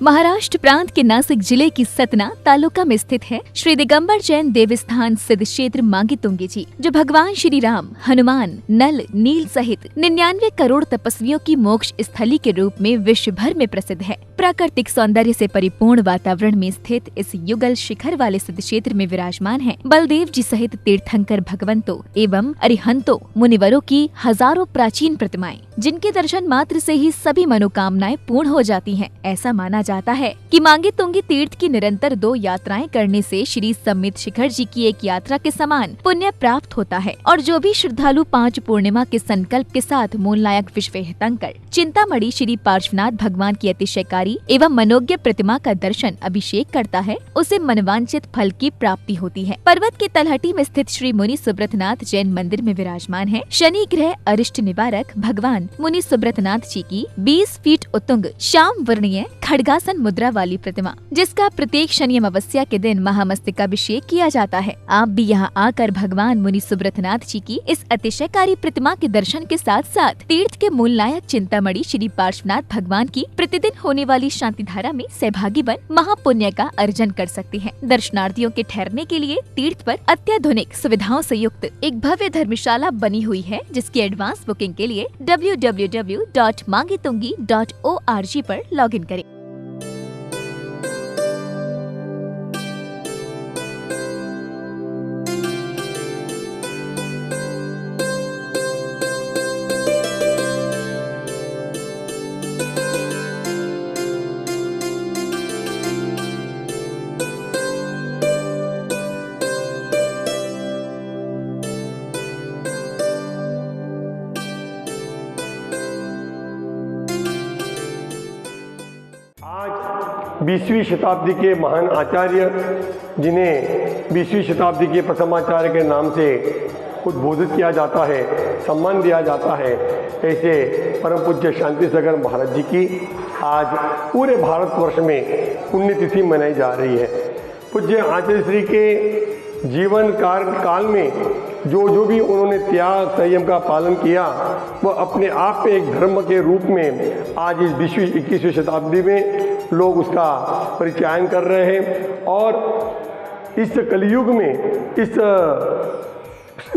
महाराष्ट्र प्रांत के नासिक जिले की सतना तालुका में स्थित है श्री दिगंबर जैन देवस्थान सिद्ध क्षेत्र मांगी तुंगी जी, जो भगवान श्री राम, हनुमान, नल, नील सहित 99 करोड़ तपस्वियों की मोक्ष स्थली के रूप में विश्व भर में प्रसिद्ध है। प्राकृतिक सौंदर्य से परिपूर्ण वातावरण में स्थित इस युगल शिखर वाले सिद्ध क्षेत्र में विराजमान है बलदेव जी सहित तीर्थंकर भगवंतों एवं अरिहंतों मुनिवरों की हजारों प्राचीन प्रतिमाएं, जिनके दर्शन मात्र से ही सभी मनोकामनाएं पूर्ण हो जाती हैं। ऐसा माना जाता है कि मांगी तुंगी तीर्थ की निरंतर 2 यात्राएं करने से श्री सम्मित शिखर जी की एक यात्रा के समान पुण्य प्राप्त होता है और जो भी श्रद्धालु 5 पूर्णिमा के संकल्प के साथ मूलनायक विश्वहेतंकर चिंतामणि श्री पार्श्वनाथ भगवान की अतिशयकारी एवं मनोज्ञ प्रतिमा का दर्शन अभिषेक करता है, उसे मनवांचित फल की प्राप्ति होती है। पर्वत के तलहटी में स्थित श्री मुनि सुब्रतनाथ जैन मंदिर में विराजमान है शनि ग्रह अरिष्ट निवारक भगवान मुनि सुब्रतनाथ जी की 20 फीट उत्तुंग श्याम वर्णीय खड्गासन मुद्रा वाली प्रतिमा, जिसका प्रत्येक शनि अमावस्या के दिन महामस्तकाभिषेक किया जाता है। आप भी यहाँ आकर भगवान मुनि सुब्रतनाथ जी की इस अतिशयकारी प्रतिमा के दर्शन के साथ साथ तीर्थ के मूल नायक चिंतामणि श्री पार्श्वनाथ भगवान की प्रतिदिन होने वाली शांति धारा में सहभागी बन महापुण्य का अर्जन कर सकते हैं। दर्शनार्थियों के ठहरने के लिए तीर्थ पर अत्याधुनिक सुविधाओं से युक्त एक भव्य धर्मशाला बनी हुई है, जिसकी एडवांस बुकिंग के लिए www.mangitungi.org पर लॉगिन करें। आज 20वीं शताब्दी के महान आचार्य, जिन्हें 20वीं शताब्दी के प्रथमाचार्य के नाम से उद्बोधित किया जाता है, सम्मान दिया जाता है, ऐसे परम पूज्य शांति सागर महाराज जी की आज पूरे भारतवर्ष में पुण्यतिथि मनाई जा रही है। पूज्य आचार्य श्री के जीवन काल में जो भी उन्होंने त्याग संयम का पालन किया, वह अपने आप में एक धर्म के रूप में आज इस 20वीं 21वीं शताब्दी में लोग उसका परिचयन कर रहे हैं। और इस कलयुग में, इस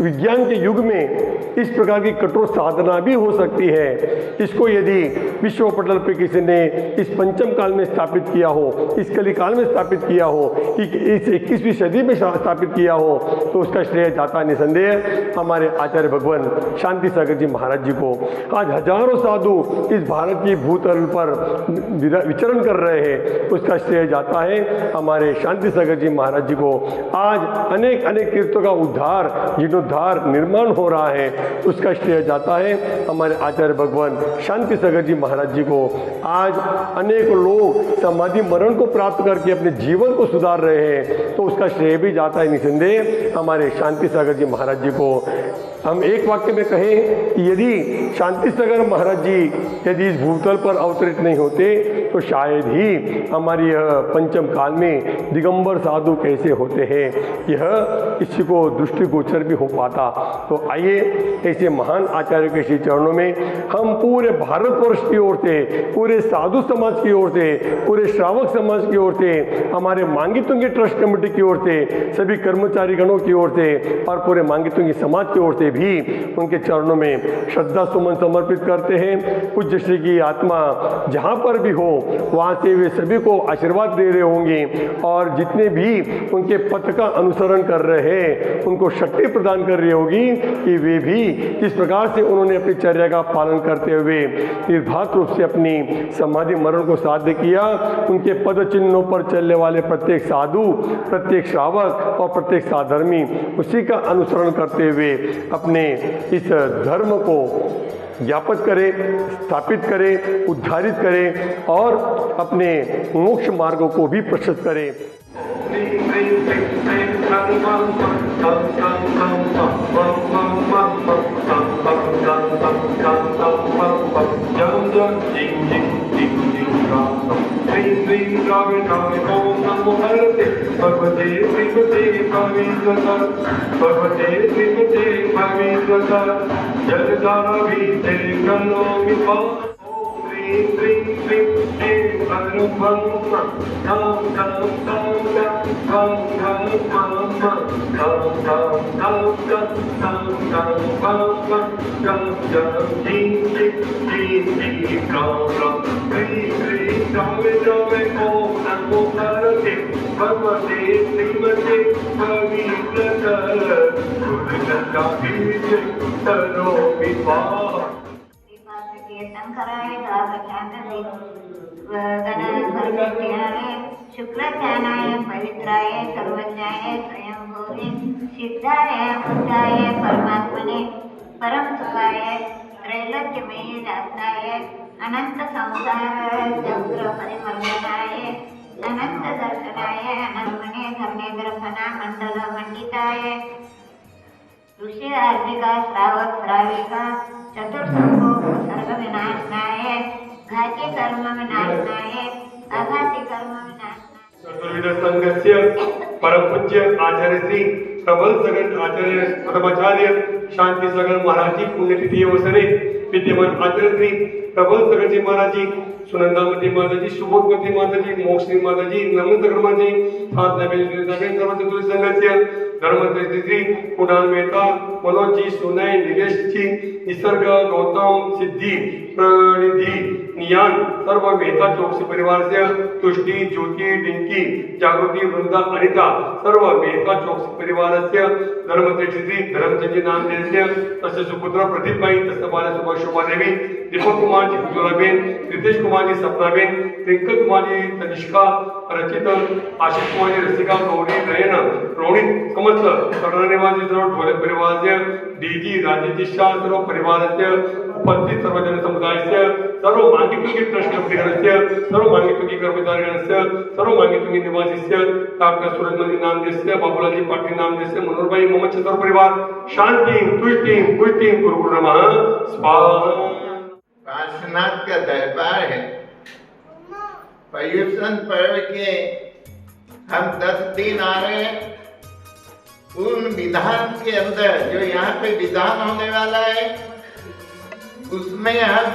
विज्ञान के युग में इस प्रकार की कठोर साधना भी हो सकती है। इसको यदि विश्व पटल पर किसी ने इस पंचम काल में स्थापित किया हो, इस कलिकाल में स्थापित किया हो, इस 21वीं सदी में स्थापित किया हो, तो उसका श्रेय जाता निसंदेह हमारे आचार्य भगवान शांति सागर जी महाराज जी को। आज हजारों साधु इस भारत की भूतल पर विचरण कर रहे हैं, उसका श्रेय जाता है हमारे शांति सागर जी महाराज जी को। आज अनेक तीर्थों का उद्धार, जीर्णोद्धार, निर्माण हो रहा है, उसका श्रेय जाता है हमारे आचार्य भगवान शांति सागर जी महाराज जी को। आज अनेक लोग समाधि मरण को प्राप्त करके अपने जीवन को सुधार रहे हैं, तो उसका श्रेय भी जाता है निसंदेह हमारे शांति सागर जी महाराज जी को। हम एक वाक्य में कहें कि यदि शांति सागर महाराज जी यदि इस भूतल पर अवतरित नहीं होते, तो शायद ही हमारी यह पंचम काल में दिगंबर साधु कैसे होते हैं, यह किसी को दृष्टिगोचर भी हो पाता। तो आइए ऐसे महान आचार्य के श्री चरणों में हम पूरे भारतवर्ष की ओर से, पूरे साधु समाज की ओर से, पूरे श्रावक समाज की ओर से, हमारे मांगी तुंगी ट्रस्ट कमेटी की ओर से, सभी कर्मचारी गणों की ओर से और पूरे मांगी तुंगी समाज की ओर से भी उनके चरणों में श्रद्धा सुमन समर्पित करते हैं। पूज्य श्री की आत्मा जहाँ पर भी हो, वहाँ से वे सभी को आशीर्वाद दे रहे होंगे और जितने भी उनके पथ का अनुसरण कर रहे हैं, उनको शक्ति प्रदान कर रही होगी कि वे भी जिस प्रकार से उन्होंने अपनी चर्या का पालन करते हुए निर्बाध रूप से अपनी समाधि मरण को साध्य किया, उनके पद चिन्हों पर चलने वाले प्रत्येक साधु, प्रत्येक श्रावक और प्रत्येक साधर्मी उसी का अनुसरण करते हुए अपने इस धर्म को ज्ञापित करें, स्थापित करें, उद्धारित करें और अपने मोक्ष मार्गों को भी प्रशस्त करें। शंकराय गणपतियाय शुक्लज्ञानाय पवित्राय सर्वज्ञाय स्वयंभूवे सिद्धाय बुद्धाय परमात्मने परम सुखाय त्रैलोक्यमय दाताय अनंत संसार चक्र परिमर्दनाय अनंत दर्शनाय अनन्मने धर्मेंद्र फना मंडल मंडिताय ऋषि आर्थिका श्रावक श्राविका चतुर्संगो सर्व विनाशनाय घाती कर्म विनाशनाय अघाती कर्म विनाशनाय चतुर्विध संघस्य परम पूज्य आचार्य श्री प्रबल सगन आचार्य प्रथमाचार्य शांति सगन महाराज जी पुण्यतिथि अवसरे विद्यमान आचार्य श्री प्रबल सगन जी महाराज जी सुनंदामती माता जी सुबोधमती माता जी मोक्षी माता जी नमन कर्मा जी हाथ सर्व संघस्य धर्मश्री श्री कुणाल मेहता मनोज जी सुनय निलेश जी निसर्ग गौतम सिद्धि प्रणिधि नियान सर्व मेहता चौकसी परिवार से तुष्टि ज्योति डिंकी जागृति वृंदा अनिता सर्व मेहता चौकसी परिवार से धर्मश्री श्री धर्मचंद नाम देस्य तस्य सुपुत्र प्रदीप भाई तस्य बाला सुभा शोभा देवी दीपक कुमार जी उज्ज्वला बेन रितेश कुमार जी सपना बेन ट्विंकल कुमार जी तनिष्का रचित आशीष कुमार जी रसिका गौरी नयन रोहित समस्त करुणा निवासी सर्व ढोले परिवार से डीजी राजेश शाह सर्व परिवार से उपस्थित सर्वजन समुदाय से सर्व मांगितुकी ट्रस्ट कंपनी सर्व मांगितुकी कर्मचारी सर्व मांगितुकी निवासी डॉक्टर सूरजमल नाम देस्य बाबूलाजी पाटिल नाम देस्य मनोहर भाई मोहम्मद चंद्र परिवार शांति तुष्टि पुष्टि गुरु नमः स्वाहा। पार्श्वनाथ का दरबार है। पर्युषण पर्व के हम 10 दिन आ रहे हैं। उन विधान के अंदर जो यहाँ पे विधान होने वाला है उसमें हम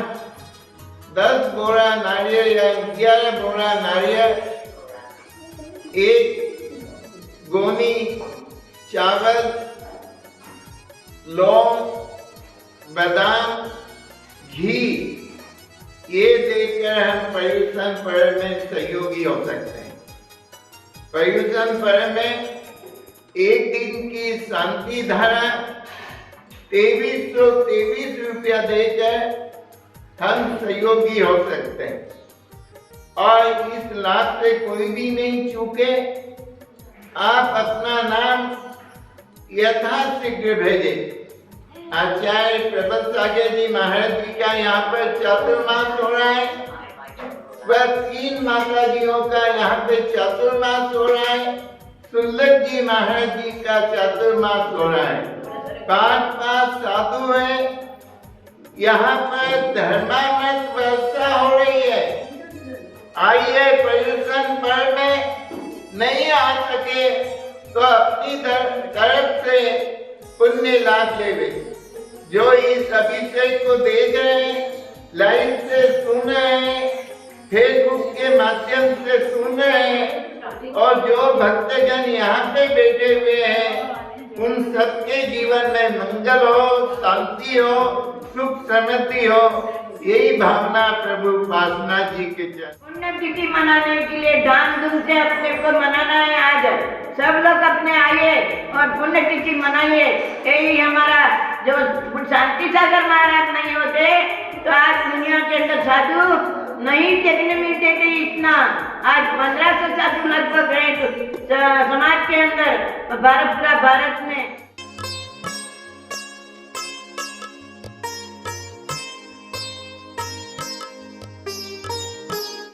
10 बोरा नारियल या 11 बोरा नारियल, 1 गोनी चावल, लौंग, बादाम, घी ये देकर हम पर्युषण पर्व में सहयोगी हो सकते हैं। पर्युषण पर्व में 1 दिन की शांति धारा 2323 रुपया देकर हम सहयोगी हो सकते हैं और इस लाभ से कोई भी नहीं चूके। आप अपना नाम यथाशीघ्र भेजें। आचार्य प्रबल सागर जी महाराज जी का यहाँ पर चातुर्मास हो रहा है। वह 3 माता जियों का यहाँ पे चातुर्मास हो रहा है। सुल्लभ जी महाराज जी का चातुर्मास हो रहा है। 5 साधु हैं। यहाँ पर धर्मामृत वर्षा हो रही है। आइए पर्युषण पर्व में नहीं आ सके तो अपनी तरफ से पुण्य लाभ लेवे। जो इस अभिषेक को देख रहे हैं, लाइव से सुन रहे हैं, फेसबुक के माध्यम से सुन रहे हैं और जो भक्तजन यहाँ पे बैठे हुए हैं उन सबके जीवन में मंगल हो, शांति हो, सुख समृद्धि हो, यही भावना प्रभु पार्श्वनाथ जी के चरण। पुण्यतिथि मनाने के लिए धाम-धूम से अपने को मनाना है। आज सब लोग अपने आइए और पुण्यतिथि मनाइए। यही हमारा जो शांति सागर महाराज नहीं होते तो आज दुनिया के अंदर साधु नहीं देखने मिलते थे। इतना आज 1500 साधु लगभग हैं समाज के अंदर, पूरा भारत में।